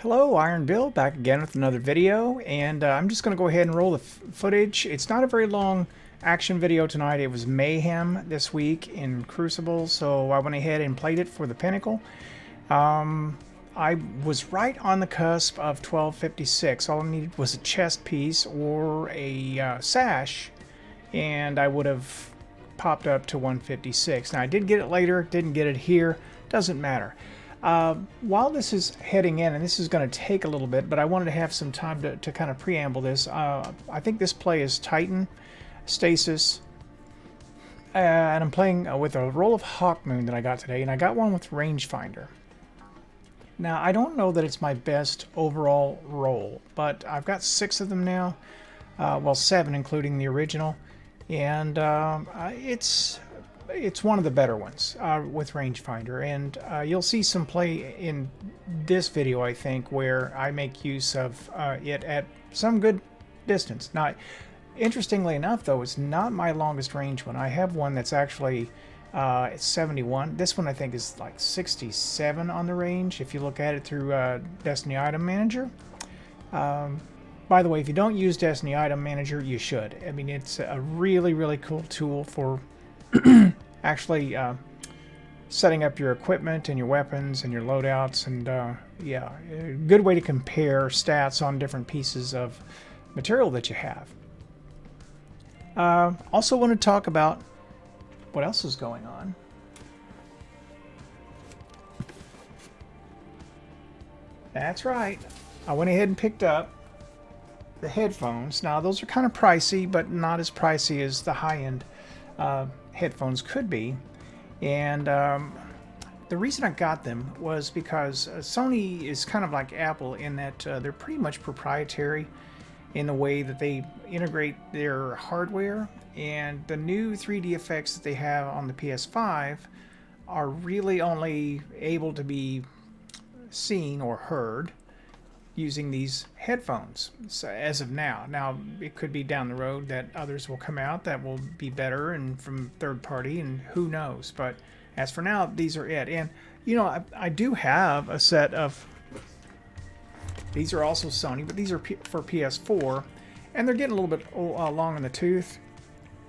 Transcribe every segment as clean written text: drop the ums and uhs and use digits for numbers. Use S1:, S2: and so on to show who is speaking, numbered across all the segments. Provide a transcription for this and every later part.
S1: Hello, Iron Bill, back again with another video, and I'm just going to go ahead and roll the footage. It's not a very long action video tonight. It was Mayhem this week in Crucible, so I went ahead and played it for the Pinnacle. I was right on the cusp of 1256. All I needed was a chest piece or a sash, and I would have popped up to 156. Now, I did get it later, didn't get it here, doesn't matter. While this is heading in, and this is going to take a little bit, but I wanted to have some time to kind of preamble this. I think this play is Titan, Stasis, and I'm playing with a roll of Hawkmoon that I got today, and I got one with rangefinder. Now, I don't know that it's my best overall roll, but I've got 6 of them now, well, 7 including the original, and it's one of the better ones with rangefinder, and you'll see some play in this video, I think, where I make use of it at some good distance. Now, interestingly enough, though, it's not my longest range one. I have one that's actually it's 71. This one I think is like 67 on the range if you look at it through Destiny Item Manager. By the way, if you don't use Destiny Item Manager, you should. I mean, it's a really, really cool tool for actually setting up your equipment and your weapons and your loadouts, and yeah, a good way to compare stats on different pieces of material that you have. Also want to talk about what else is going on. That's right, I went ahead and picked up the headphones. Now, those are kind of pricey, but not as pricey as the high-end headphones could be, and the reason I got them was because Sony is kind of like Apple in that they're pretty much proprietary in the way that they integrate their hardware, and the new 3D effects that they have on the PS5 are really only able to be seen or heard using these headphones, so as of now. Now, it could be down the road that others will come out that will be better and from third party, and who knows. But as for now, these are it. And you know, I do have a set of, these are also Sony, but these are for PS4, and they're getting a little bit long in the tooth,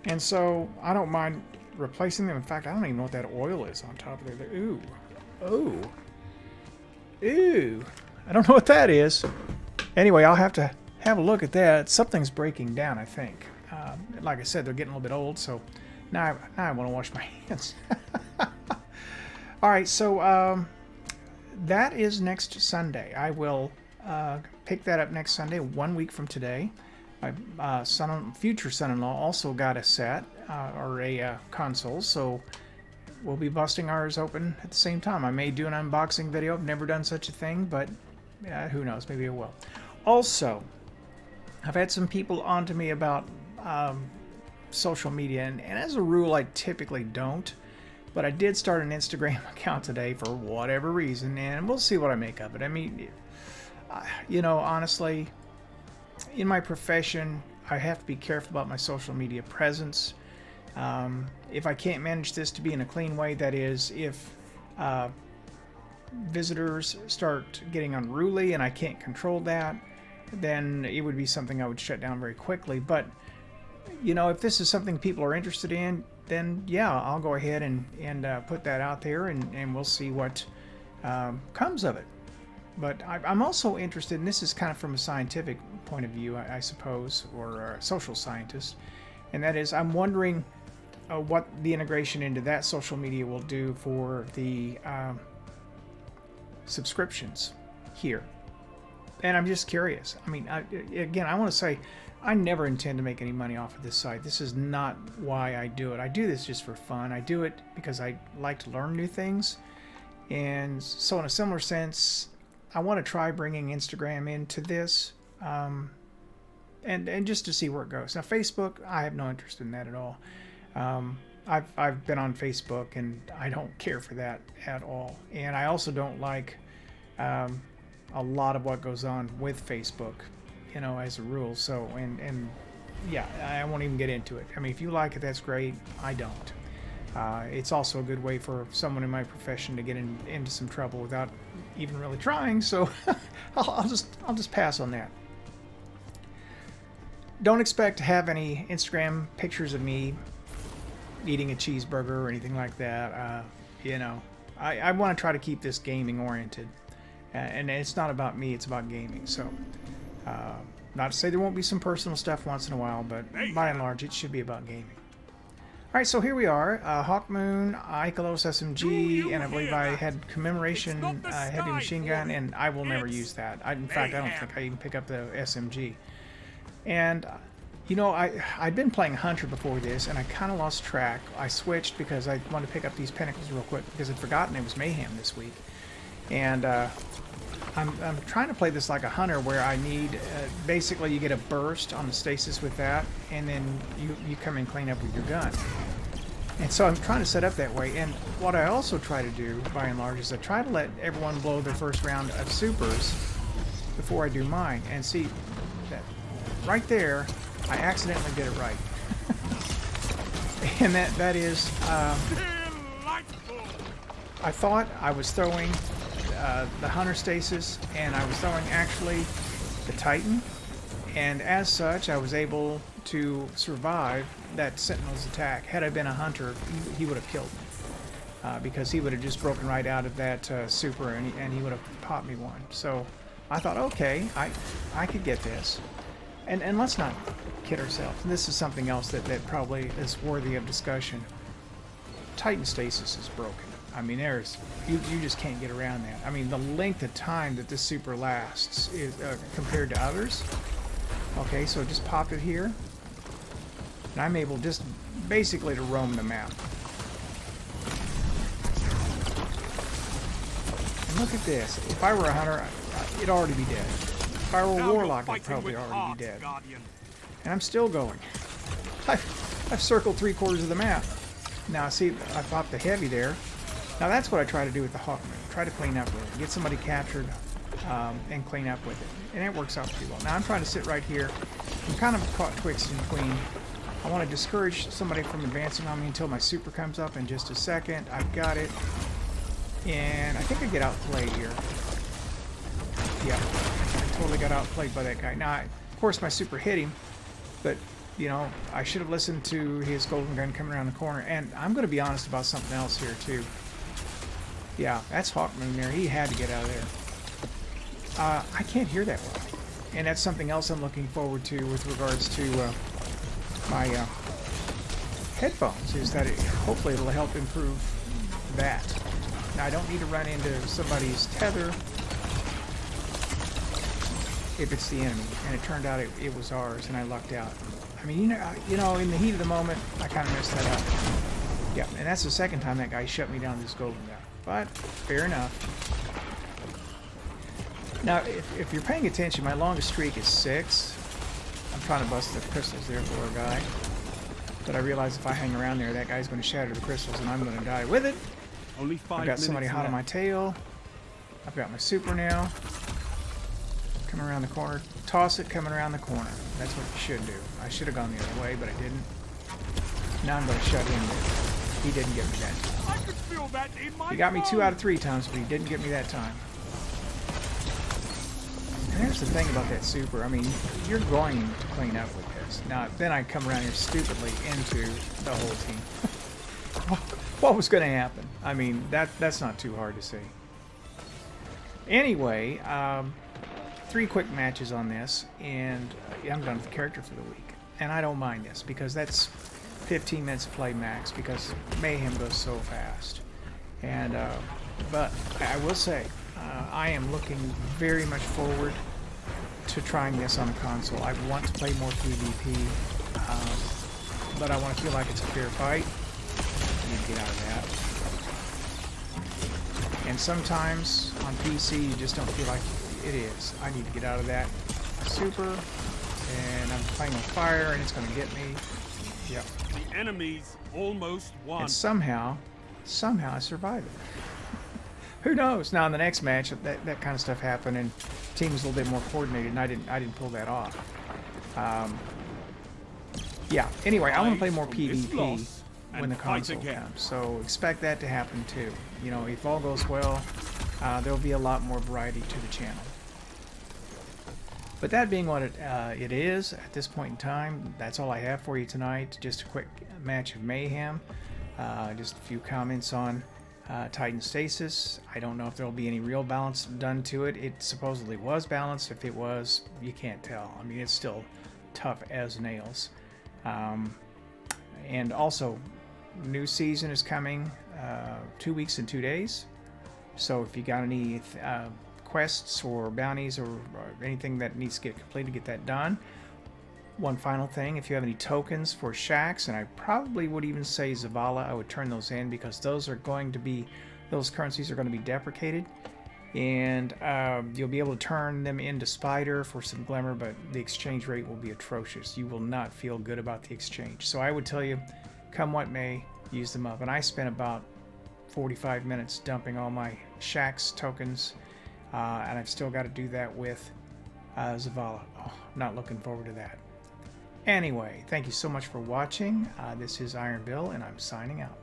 S1: and so I don't mind replacing them. In fact, I don't even know what that oil is on top of there. Ooh, oh, ooh. I don't know what that is. Anyway, I'll have to have a look at that. Something's breaking down, I think. Like I said, they're getting a little bit old, so now I want to wash my hands. All right, so that is next Sunday. I will pick that up next Sunday, 1 week from today. My future son-in-law also got a set or a console, so we'll be busting ours open at the same time. I may do an unboxing video. I've never done such a thing, but who knows? Maybe I will. Also, I've had some people on to me about social media, and as a rule, I typically don't. But I did start an Instagram account today for whatever reason, and we'll see what I make of it. I mean, you know, honestly, in my profession, I have to be careful about my social media presence. If I can't manage this to be in a clean way, that is, if visitors start getting unruly and I can't control that, then it would be something I would shut down very quickly. But, you know, if this is something people are interested in, then yeah, I'll go ahead and put that out there, and we'll see what comes of it. But I'm also interested, and this is kind of from a scientific point of view, I suppose, or a social scientist, and that is, I'm wondering what the integration into that social media will do for the subscriptions here. And I'm just curious. I mean, again, I want to say, I never intend to make any money off of this site. This is not why I do it. I do this just for fun. I do it because I like to learn new things. And so in a similar sense, I want to try bringing Instagram into this, and just to see where it goes. Now, Facebook, I have no interest in that at all. I've been on Facebook, and I don't care for that at all. And I also don't like a lot of what goes on with Facebook, you know, as a rule. So, and yeah, I won't even get into it. I mean, if you like it, that's great. I don't. It's also a good way for someone in my profession to get into some trouble without even really trying, so I'll just pass on that. Don't expect to have any Instagram pictures of me eating a cheeseburger or anything like that. You know, I want to try to keep this gaming oriented, and it's not about me, it's about gaming. So not to say there won't be some personal stuff once in a while, but by and large it should be about gaming. Alright, so here we are, Hawkmoon, Ikelos SMG, and I believe I had Commemoration Heavy Machine Gun, and I will never use that. In fact, I don't think I even pick up the SMG. And, you know, I'd been playing Hunter before this, and I kind of lost track. I switched because I wanted to pick up these Pinnacles real quick, because I'd forgotten it was Mayhem this week. And I'm trying to play this like a Hunter, where I need, basically you get a burst on the stasis with that, and then you come and clean up with your gun. And so I'm trying to set up that way. And what I also try to do, by and large, is I try to let everyone blow their first round of supers before I do mine. And see, that right there, I accidentally did it right. And that is, I thought I was throwing the Hunter stasis, and I was throwing actually the Titan, and as such I was able to survive that Sentinel's attack. Had I been a Hunter, he would have killed me, because he would have just broken right out of that super, and he would have popped me one. So I thought, okay, I could get this. And let's not kid ourselves. And this is something else that probably is worthy of discussion. Titan stasis is broken. I mean, you just can't get around that. I mean, the length of time that this super lasts is compared to others. Okay, so just pop it here, and I'm able just basically to roam the map. And look at this. If I were a Hunter, it'd already be dead. If I were a Warlock, I'd probably already be dead. And I'm still going. I've circled 3/4 of the map. Now, see, I popped the heavy there. Now, that's what I try to do with the Hawkmoon. Try to clean up with it. Get somebody captured and clean up with it. And it works out pretty well. Now, I'm trying to sit right here. I'm kind of caught twixt and between. I want to discourage somebody from advancing on me until my super comes up in just a second. I've got it. And I think I get outplayed here. Yeah, I totally got outplayed by that guy. Now, of course, my super hit him, but, you know, I should have listened to his golden gun coming around the corner. And I'm going to be honest about something else here, too. Yeah, that's Hawkmoon there. He had to get out of there. I can't hear that well. And that's something else I'm looking forward to with regards to my headphones, is that hopefully it'll help improve that. Now, I don't need to run into somebody's tether if it's the enemy. And it turned out it was ours, and I lucked out. I mean, you know, in the heat of the moment, I kind of messed that up. Yeah, and that's the second time that guy shut me down with his golden gun. But, fair enough. Now, if you're paying attention, my longest streak is 6. I'm trying to bust the crystals there for a guy. But I realize if I hang around there, that guy's going to shatter the crystals, and I'm going to die with it.
S2: Only 5
S1: I've got somebody hot on my tail. I've got my super now. Coming around the corner. Toss it coming around the corner. That's what you should do. I should have gone the other way, but I didn't. Now I'm going to shut him there. He didn't get me that time. He got me 2 out of 3 times, but he didn't get me that time. And there's the thing about that super. I mean, you're going to clean up with this. Now, then I come around here stupidly into the whole team. What was going to happen? I mean, that's not too hard to see. Anyway, 3 quick matches on this, and I'm done with the character for the week. And I don't mind this, because that's 15 minutes of play max, because Mayhem goes so fast. And but I will say, I am looking very much forward to trying this on a console. I want to play more PvP, but I want to feel like it's a fair fight. I need to get out of that. And sometimes on PC you just don't feel like it is. I need to get out of that super, and I'm playing with fire, and it's going to get me. Yep.
S2: The enemy's almost won.
S1: And somehow I survive it. Who knows? Now in the next match, that kind of stuff happened, and the team was a little bit more coordinated, and I didn't pull that off. Yeah. Anyway, I want to play more PvP when the console comes, so expect that to happen too. You know, if all goes well, There'll be a lot more variety to the channel. But that being what it is at this point in time, that's all I have for you tonight. Just a quick match of mayhem. Just a few comments on Titan Stasis. I don't know if there'll be any real balance done to it. It supposedly was balanced. If it was, you can't tell. I mean, it's still tough as nails. And also, new season is coming 2 weeks and 2 days. So if you got any quests or bounties or anything that needs to get completed, get that done. One final thing, if you have any tokens for shacks, and I probably would even say Zavala, I would turn those in, because those currencies are going to be deprecated, and you'll be able to turn them into Spider for some glimmer, but the exchange rate will be atrocious. You will not feel good about the exchange. So I would tell you, come what may, use them up. And I spent about 45 minutes dumping all my shacks tokens, and I've still got to do that with Zavala. Oh, not looking forward to that. Anyway, thank you so much for watching. This is Iron Bill, and I'm signing out.